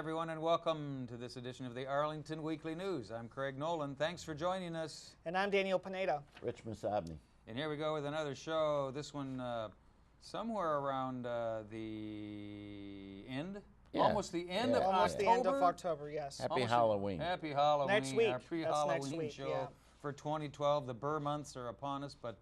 everyone, and welcome to this edition of the Arlington Weekly News. I'm Craig Nolan. Thanks for joining us. And I'm Daniel Pineda. Rich Masabny. And here we go with another show. This one somewhere around the end. Yeah. Almost the end of Almost October. the end of October, yes. Happy Halloween. Happy Halloween. Next week. Our pre-Halloween show yeah. for 2012. The Burr months are upon us, but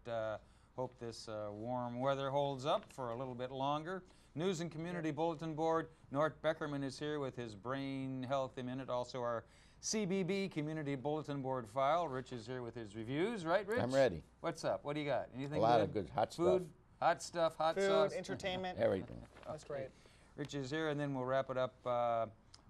hope this warm weather holds up for a little bit longer. News and Community Bulletin Board. Nort Beckerman is here with his Brain Health a Minute. Also our CBB Community Bulletin Board file. Rich is here with his reviews, right, Rich? I'm ready. What's up? What do you got? Anything A lot good? of good hot Food, hot stuff, hot Food, sauce. entertainment. Everything. That's great. Rich is here, and then we'll wrap it up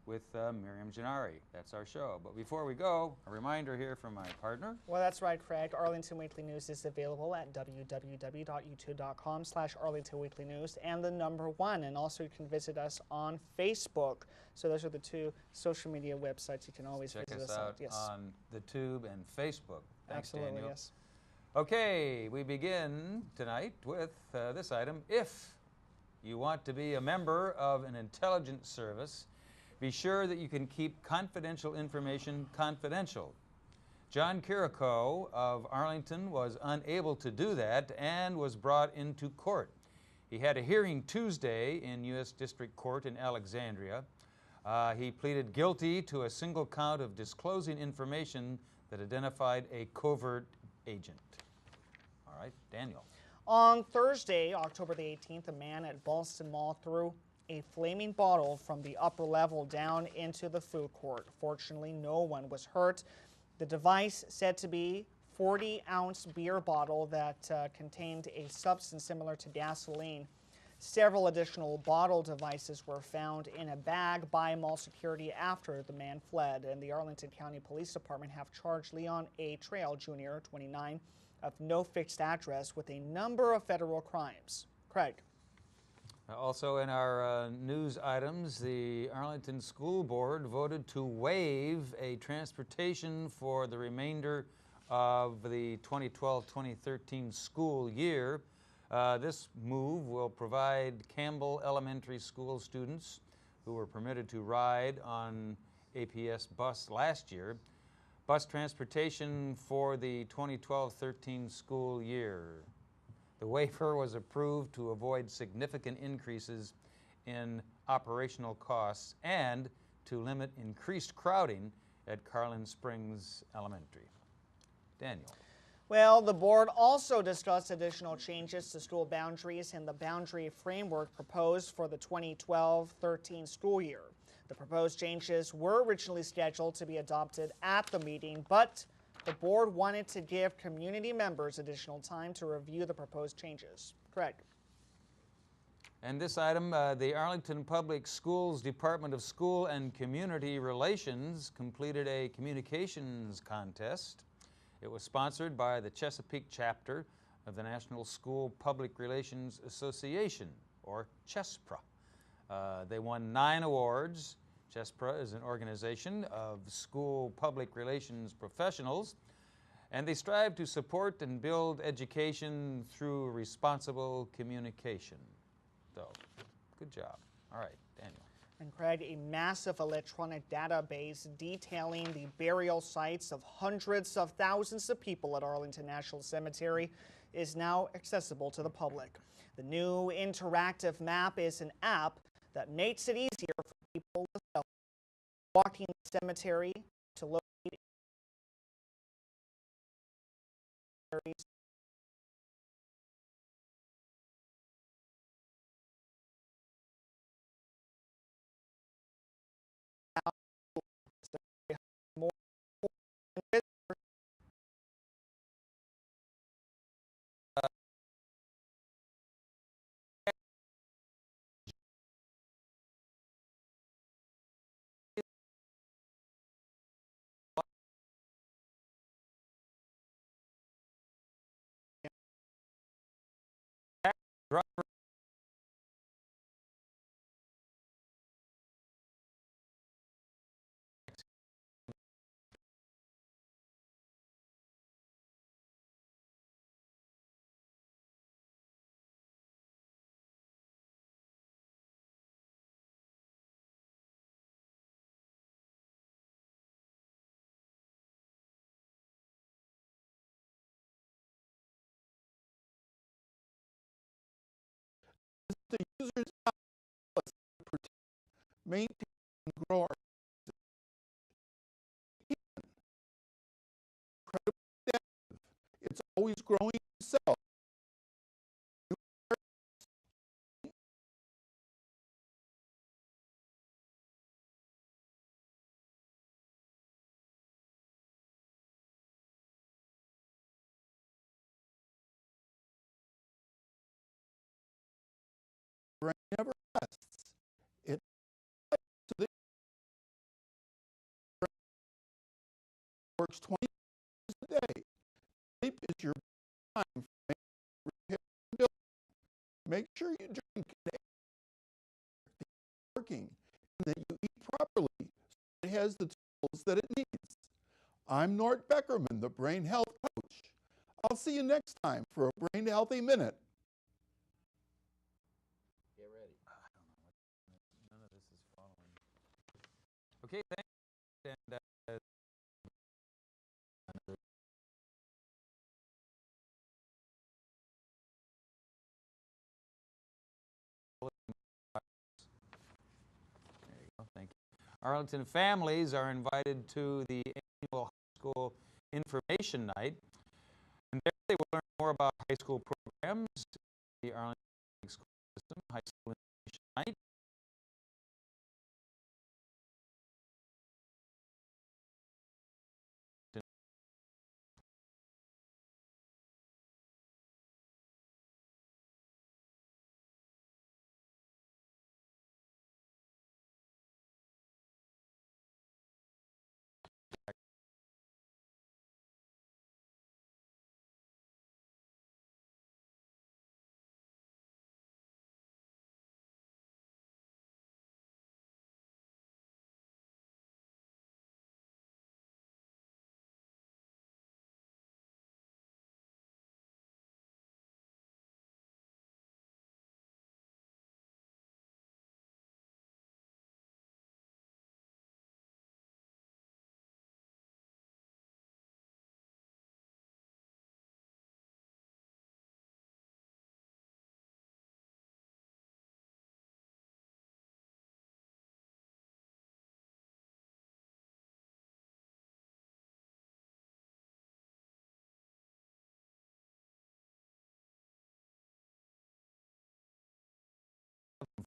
with Miriam Gennari. That's our show. But before we go, a reminder here from my partner. Well, that's right, Craig. Arlington Weekly News is available at www.youtube.com/Arlington Weekly News and the number 1. And also you can visit us on Facebook. So those are the two social media websites you can always Check visit us us out Yes. on the Tube and Facebook. Thanks, Absolutely, Daniel. yes. Okay, we begin tonight with this item. If you want to be a member of an intelligence service, be sure that you can keep confidential information confidential. John Kirikou of Arlington was unable to do that and was brought into court. He had a hearing Tuesday in U.S. District Court in Alexandria. He pleaded guilty to a single count of disclosing information that identified a covert agent. All right, Daniel. On Thursday, October the 18th, a man at Ballston Mall threw a flaming bottle from the upper level down into the food court. Fortunately, no one was hurt. The device said to be a 40-ounce beer bottle that contained a substance similar to gasoline. Several additional bottle devices were found in a bag by mall security after the man fled, and the Arlington County Police Department have charged Leon A. Trail Jr., 29, of no fixed address with a number of federal crimes. Craig. Also in our news items, the Arlington School Board voted to waive a transportation for the remainder of the 2012-2013 school year. This move will provide Campbell Elementary School students who were permitted to ride on APS bus last year, bus transportation for the 2012-13 school year. The waiver was approved to avoid significant increases in operational costs and to limit increased crowding at Carlin Springs Elementary. Daniel. Well, the board also discussed additional changes to school boundaries and the boundary framework proposed for the 2012-13 school year. The proposed changes were originally scheduled to be adopted at the meeting, but the board wanted to give community members additional time to review the proposed changes. Correct. And this item, the Arlington Public Schools Department of School and Community Relations completed a communications contest. It was sponsored by the Chesapeake chapter of the National School Public Relations Association, or CHESPRA. They won 9 awards. CHESPRA is an organization of school public relations professionals, and they strive to support and build education through responsible communication. So, good job. All right, Daniel. And Craig, a massive electronic database detailing the burial sites of hundreds of thousands of people at Arlington National Cemetery is now accessible to the public. The new interactive map is an app that makes it easier for people walking the cemetery to locate areas. Driver Here's how to protect, maintain, and grow our incredibly adaptive. It's always growing itself. Brain never rests. It so the brain works 20 hours a day. Sleep is your time for repair and building. Make sure you drink and working and that you eat properly so it has the tools that it needs. I'm Nort Beckerman, the Brain Health Coach. I'll see you next time for a Brain Healthy Minute. Get ready. None of this is following. Okay, thanks. And there you go. Thank you. Arlington families are invited to the annual high school information night. And there they will learn more about high school programs, the Arlington School System, high school information night.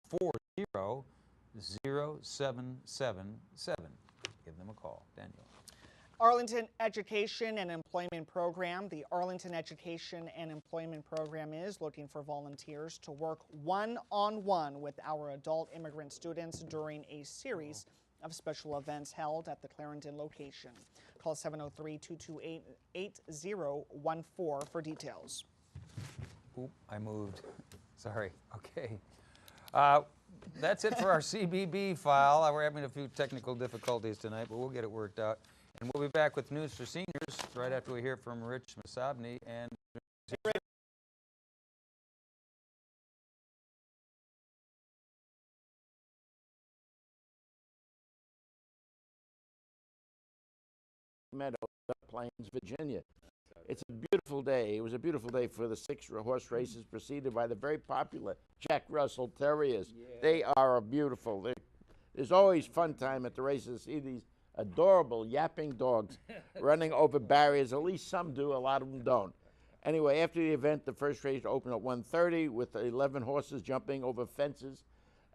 Four zero 0777. Give them a call. Daniel. Arlington Education and Employment Program. The Arlington Education and Employment Program is looking for volunteers to work one-on-one with our adult immigrant students during a series of special events held at the Clarendon location. Call 703-228-8014 for details. Oop, I moved. Sorry. Okay. That's it for our CBB file. We're having a few technical difficulties tonight, but we'll get it worked out. And we'll be back with news for seniors right after we hear from Rich Masabny and Meadow, Plains, Virginia. It's a beautiful day. It was a beautiful day for the 6-horse races preceded by the very popular Jack Russell Terriers. Yeah. They are beautiful. There's always fun time at the races. See these adorable yapping dogs running over barriers. At least some do, a lot of them don't. Anyway, after the event, the first race opened at 1:30 with 11 horses jumping over fences.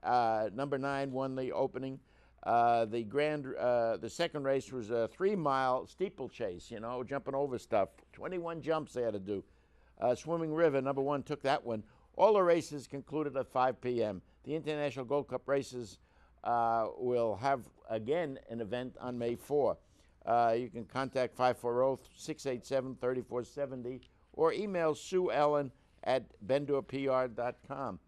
Number 9 won the opening. The second race was a 3-mile steeplechase, you know, jumping over stuff. 21 jumps they had to do. Swimming River, number 1, took that one. All the races concluded at 5 p.m. The International Gold Cup races will have, again, an event on May 4. You can contact 540-687-3470 or email Sue Ellen at bendorpr.com.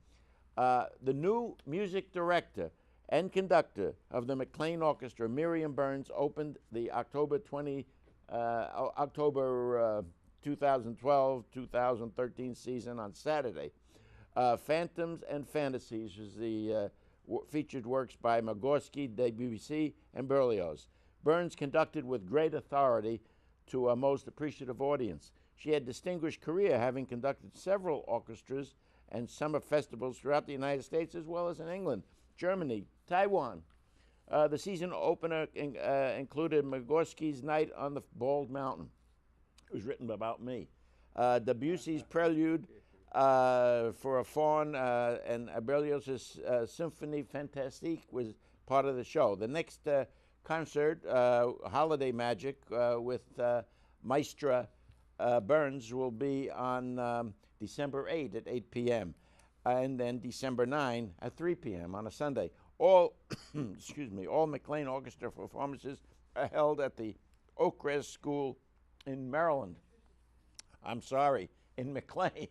The new music director and conductor of the McLean Orchestra, Miriam Burns, opened the October 2012-2013 season on Saturday. Phantoms and Fantasies is the featured works by Magorski, Debussy, and Berlioz. Burns conducted with great authority to a most appreciative audience. She had a distinguished career, having conducted several orchestras and summer festivals throughout the United States as well as in England, Germany, Taiwan. The season opener included Magorski's Night on the Bald Mountain. It was written about me. Debussy's Prelude for a Faun and Berlioz's Symphonie Fantastique was part of the show. The next concert, Holiday Magic with Maestra Burns, will be on December 8 at 8 p.m. and then December 9 at 3 p.m. on a Sunday. All, excuse me, all McLean Orchestra performances are held at the Oakcrest School in Maryland. I'm sorry, in McLean.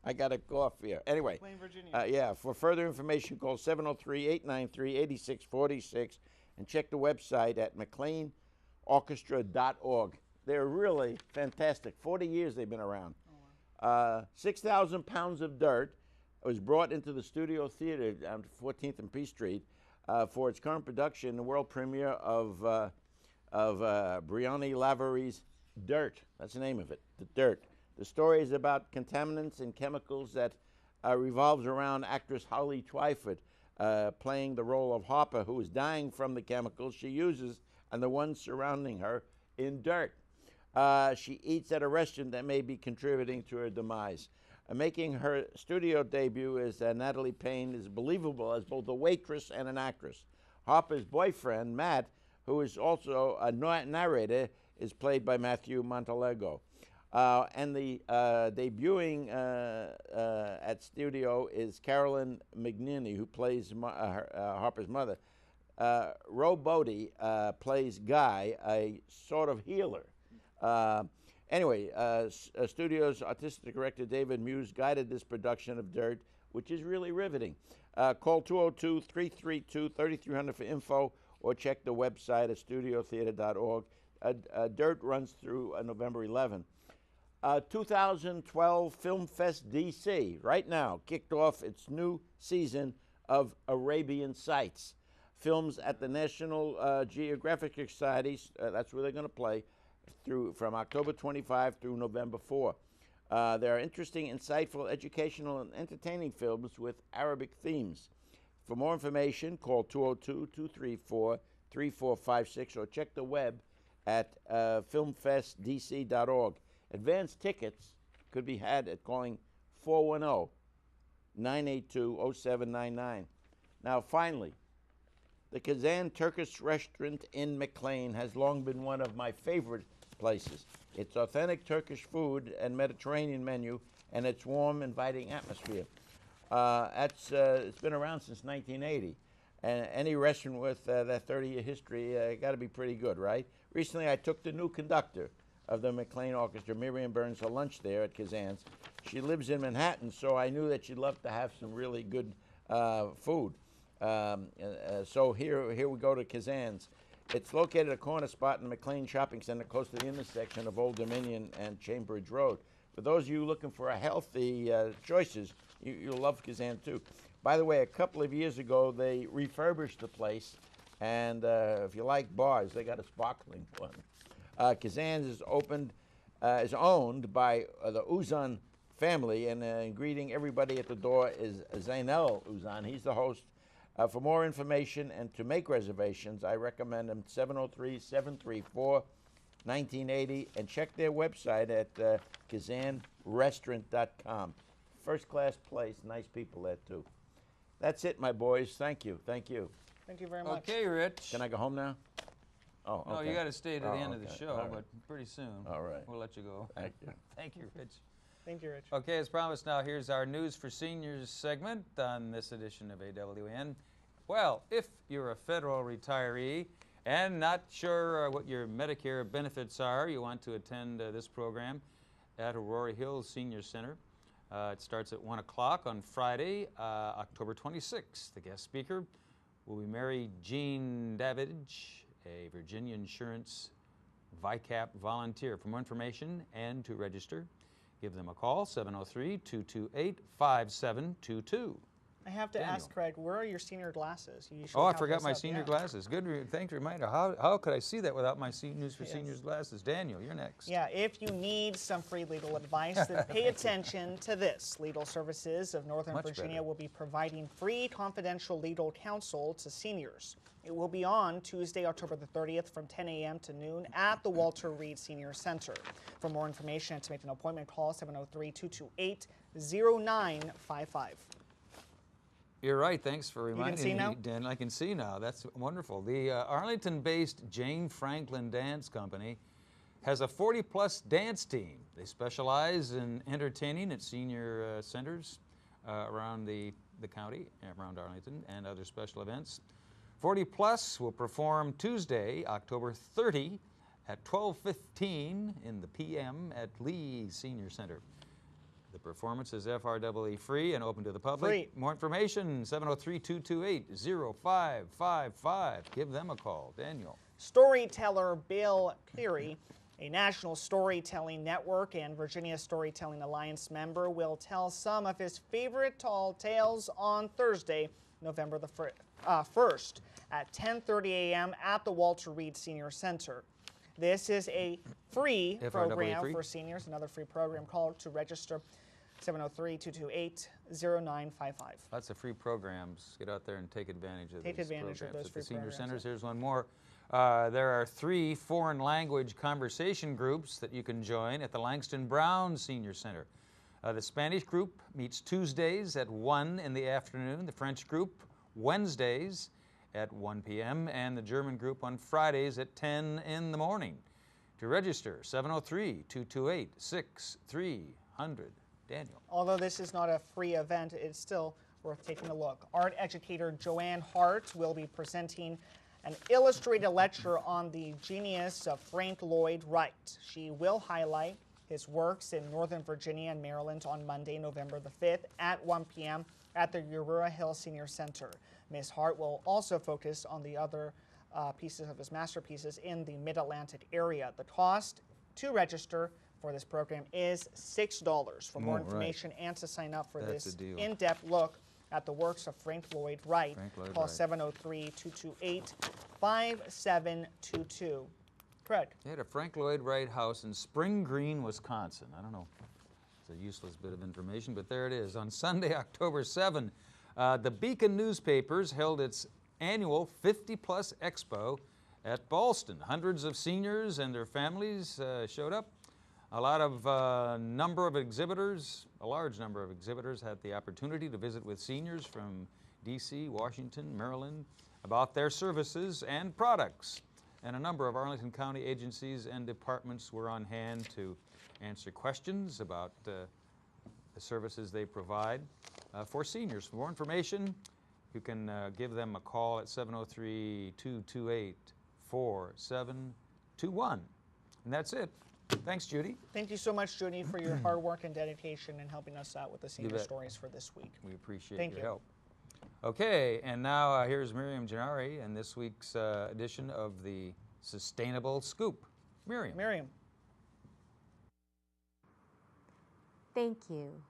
I got a cough here. Anyway, McLean, Virginia. yeah, for further information, call 703-893-8646 and check the website at mcleanorchestra.org. They're really fantastic. 40 years they've been around. 6,000 pounds of dirt was brought into the Studio Theater on 14th and P Street for its current production, the world premiere of Briony Lavery's Dirt. That's the name of it, The Dirt. The story is about contaminants and chemicals that revolves around actress Holly Twyford playing the role of Harper, who is dying from the chemicals she uses and the ones surrounding her in dirt. She eats at a restaurant that may be contributing to her demise. Making her studio debut as Natalie Payne is believable as both a waitress and an actress. Harper's boyfriend, Matt, who is also a narrator, is played by Matthew Montalego. And the debuting at studio is Carolyn McNinney, who plays Harper's mother. Ro Bodie plays Guy, a sort of healer. Anyway, studio's artistic director David Muse guided this production of Dirt, which is really riveting. Call 202-332-3300 for info or check the website at studiotheater.org. Dirt runs through November 11. 2012 Film Fest DC, right now, kicked off its new season of Arabian Sights. Films at the National Geographic Society, that's where they're going to play, from October 25 through November 4. There are interesting, insightful, educational, and entertaining films with Arabic themes. For more information, call 202-234-3456 or check the web at filmfestdc.org. Advance tickets could be had at calling 410-982-0799. Now, finally, the Kazan Turkish restaurant in McLean has long been one of my favorite places. Its authentic Turkish food and Mediterranean menu and its warm, inviting atmosphere. It's been around since 1980. And any restaurant with that 30-year history got to be pretty good, right? Recently, I took the new conductor of the McLean Orchestra, Miriam Burns, to lunch there at Kazan's. She lives in Manhattan, so I knew that she'd love to have some really good food. So here we go to Kazan's. It's located at a corner spot in the McLean Shopping Center close to the intersection of Old Dominion and Chambridge Road. For those of you looking for a healthy choices, you'll love Kazan too. By the way, a couple of years ago, they refurbished the place, and if you like bars, they got a sparkling one. Kazan's is owned by the Uzan family, and greeting everybody at the door is Zainel Uzan. He's the host. For more information and to make reservations, I recommend them 703-734-1980 and check their website at kazanrestaurant.com. First class place, nice people there too. That's it, my boys. Thank you. Thank you. Thank you very much. Okay, Rich. Can I go home now? Oh, No, okay. you got to stay to the end of the okay. show, All right. but pretty soon. All right. We'll let you go. Thank you. Thank you, Rich. Thank you, Rich. Okay, as promised, now here's our News for Seniors segment on this edition of AWN. Well, if you're a federal retiree and not sure what your Medicare benefits are, you want to attend this program at Aurora Hills Senior Center. It starts at 1 o'clock on Friday, October 26th. The guest speaker will be Mary Jean Davidge, a Virginia Insurance VICAP volunteer. For more information and to register, give them a call, 703-228-5722. I have to Daniel. ask Craig, where are your senior glasses? You usually Oh, I have forgot those my up, senior yeah. glasses. Good, thanks for reminder. How could I see that without my News for Yes. Seniors glasses? Daniel, you're next. Yeah, if you need some free legal advice, then pay attention to this. Legal Services of Northern Much Virginia better. will be providing free confidential legal counsel to seniors. It will be on Tuesday, October the 30th from 10 a.m. to noon at the Walter Reed Senior Center. For more information and to make an appointment, call 703-228-0955. You're right. Thanks for reminding see me, now? Dan. I can see now. That's wonderful. The Arlington-based Jane Franklin Dance Company has a 40-plus dance team. They specialize in entertaining at senior centers around the county, around Arlington, and other special events. 40 Plus will perform Tuesday, October 30 at 12:15 in the p.m. at Lee Senior Center. The performance is FREE free and open to the public. Free. More information, 703-228-0555. Give them a call. Daniel. Storyteller Bill Cleary, a national storytelling network and Virginia Storytelling Alliance member, will tell some of his favorite tall tales on Thursday, November the 1st at 10:30 a.m. at the Walter Reed Senior Center. This is a free FREE program free? for seniors, another free program. Call to register 703-228-0955. Lots of free programs. Get out there and take advantage of Take these advantage of programs. those At free the senior programs, centers, yeah. here's one more. There are 3 foreign language conversation groups that you can join at the Langston Brown Senior Center. The Spanish group meets Tuesdays at 1 in the afternoon. The French group Wednesdays at 1 p.m. and the German group on Fridays at 10 in the morning. To register, 703-228-6300. Daniel. Although this is not a free event, it's still worth taking a look. Art educator Joanne Hart will be presenting an illustrated lecture on the genius of Frank Lloyd Wright. She will highlight his works in Northern Virginia and Maryland on Monday, November the 5th at 1 p.m. at the Aurora Hill Senior Center. Ms. Hart will also focus on the other pieces of his masterpieces in the Mid-Atlantic area. The cost to register for this program is $6. For more Right. information and to sign up for That's this a deal. in-depth look at the works of Frank Lloyd Wright, Frank Lloyd call Wright. 703-228-5722. Craig. They had a Frank Lloyd Wright house in Spring Green, Wisconsin. I don't know. It's a useless bit of information, but there it is. On Sunday, October 7, the Beacon newspapers held its annual 50-plus expo at Ballston. Hundreds of seniors and their families showed up. A large number of exhibitors had the opportunity to visit with seniors from D.C., Washington, Maryland about their services and products. And a number of Arlington County agencies and departments were on hand to answer questions about the services they provide for seniors. For more information, you can give them a call at 703-228-4721. And that's it. Thanks, Judy. Thank you so much, Judy, for your hard work and dedication in helping us out with the senior bet. stories for this week. We appreciate Thank your you. help. Okay, and now here's Miriam Gennari in this week's edition of the Sustainable Scoop. Miriam. Miriam. Thank you.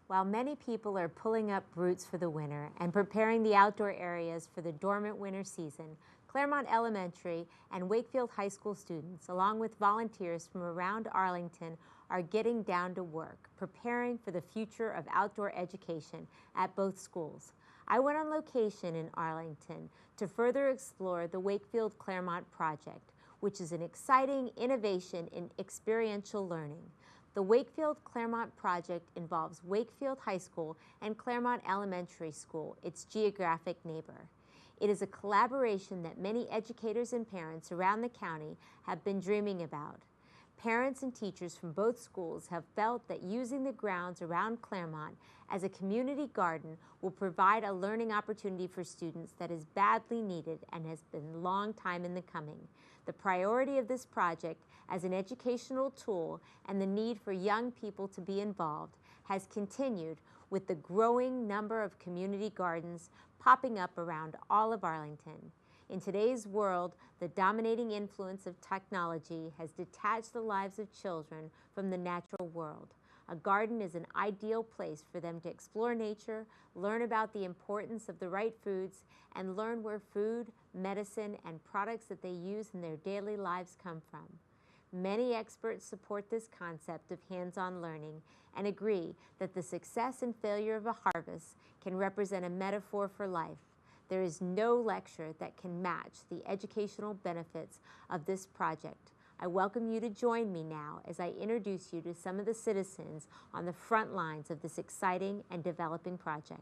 While many people are pulling up roots for the winter and preparing the outdoor areas for the dormant winter season, Claremont Elementary and Wakefield High School students, along with volunteers from around Arlington, are getting down to work, preparing for the future of outdoor education at both schools. I went on location in Arlington to further explore the Wakefield Claremont project, which is an exciting innovation in experiential learning. The Wakefield Claremont project involves Wakefield High School and Claremont Elementary School, its geographic neighbor. It is a collaboration that many educators and parents around the county have been dreaming about. Parents and teachers from both schools have felt that using the grounds around Claremont as a community garden will provide a learning opportunity for students that is badly needed and has been a long time in the coming. The priority of this project as an educational tool and the need for young people to be involved has continued with the growing number of community gardens popping up around all of Arlington. In today's world, the dominating influence of technology has detached the lives of children from the natural world. A garden is an ideal place for them to explore nature, learn about the importance of the right foods, and learn where food, medicine, and products that they use in their daily lives come from. Many experts support this concept of hands-on learning and agree that the success and failure of a harvest can represent a metaphor for life. There is no lecture that can match the educational benefits of this project. I welcome you to join me now as I introduce you to some of the citizens on the front lines of this exciting and developing project.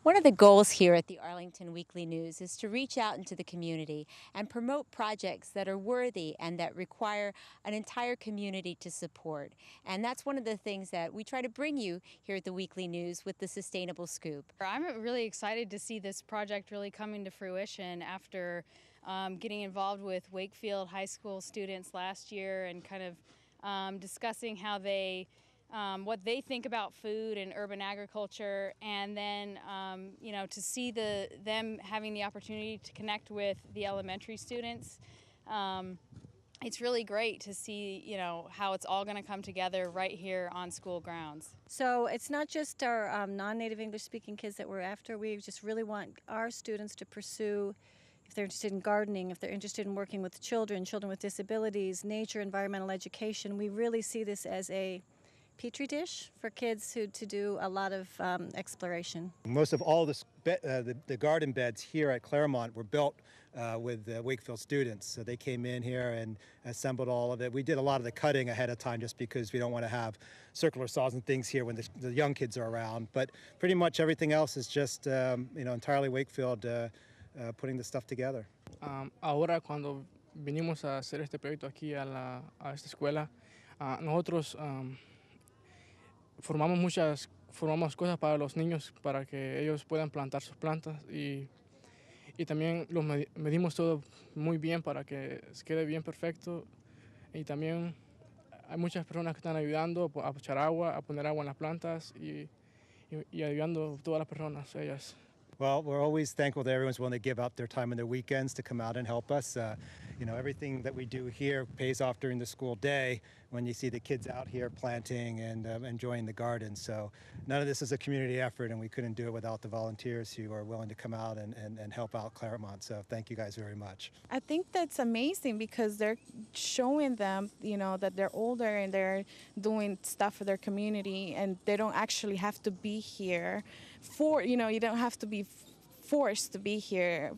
One of the goals here at the Arlington Weekly News is to reach out into the community and promote projects that are worthy and that require an entire community to support. And that's one of the things that we try to bring you here at the Weekly News with the Sustainable Scoop. I'm really excited to see this project really coming to fruition after getting involved with Wakefield High School students last year and kind of discussing how they what they think about food and urban agriculture, and then you know, to see them having the opportunity to connect with the elementary students. It's really great to see, you know, how it's all going to come together right here on school grounds. So it's not just our non-native English speaking kids that we're after. We just really want our students to pursue, if they're interested in gardening, if they're interested in working with children with disabilities, nature, environmental education. We really see this as a petri dish for kids to do a lot of exploration. Most of all the garden beds here at Claremont were built with Wakefield students. So they came in here and assembled all of it. We did a lot of the cutting ahead of time just because we don't want to have circular saws and things here when the young kids are around. But pretty much everything else is just you know, entirely Wakefield putting the stuff together. Ahora cuando vinimos a hacer este proyecto aquí a esta escuela, nosotros formamos cosas para los niños para que ellos puedan plantar sus plantas y también los medimos todo muy bien para que quede bien perfecto, y también hay muchas personas que están ayudando a echar agua, a poner agua en las plantas y ayudando a todas las personas, ellas. Well, we're always thankful that everyone's willing to give up their time and their weekends to come out and help us. You know, everything that we do here pays off during the school day when you see the kids out here planting and enjoying the garden. So none of this is a community effort, and we couldn't do it without the volunteers who are willing to come out and help out Claremont. So thank you guys very much. I think that's amazing because they're showing them, you know, that they're older and they're doing stuff for their community, and they don't actually have to be here you know, you don't have to be forced to be here.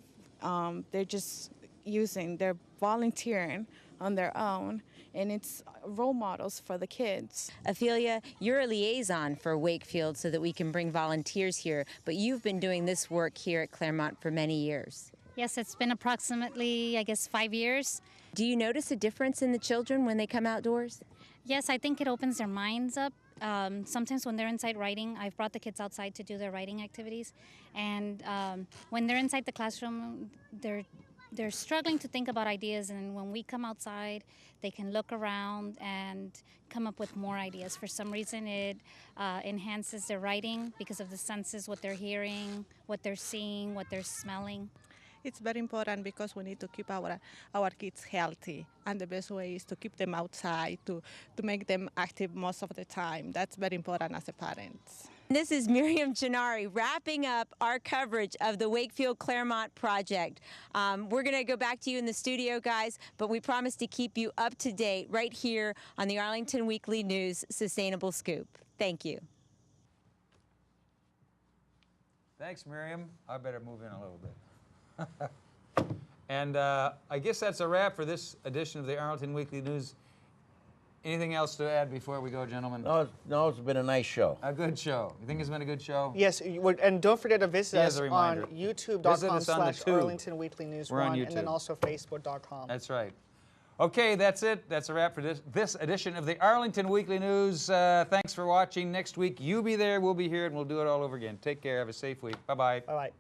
They're just they're volunteering on their own, and it's role models for the kids. Ophelia, you're a liaison for Wakefield so that we can bring volunteers here, but you've been doing this work here at Claremont for many years. Yes, it's been approximately, I guess, 5 years. Do you notice a difference in the children when they come outdoors? Yes, I think it opens their minds up. Sometimes when they're inside writing, I've brought the kids outside to do their writing activities, and when they're inside the classroom, they're struggling to think about ideas, and when we come outside, they can look around and come up with more ideas. For some reason, it enhances their writing because of the senses, what they're hearing, what they're seeing, what they're smelling. It's very important because we need to keep our kids healthy, and the best way is to keep them outside, to make them active most of the time. That's very important as a parent. This is Miriam Gennari wrapping up our coverage of the Wakefield Claremont project. We're going to go back to you in the studio, guys, but we promise to keep you up to date right here on the Arlington Weekly News Sustainable Scoop. Thank you. Thanks, Miriam. I better move in a little bit. And I guess that's a wrap for this edition of the Arlington Weekly News. Anything else to add before we go, gentlemen? No, it's been a nice show. A good show. You think it's been a good show? Yes, and don't forget to visit us on Visit youtube.com/Arlington Weekly News We're on 1, YouTube. and then also facebook.com. That's right. Okay, that's it. That's a wrap for this edition of the Arlington Weekly News. Thanks for watching. Next week, you be there, we'll be here, and we'll do it all over again. Take care. Have a safe week. Bye-bye. Bye-bye.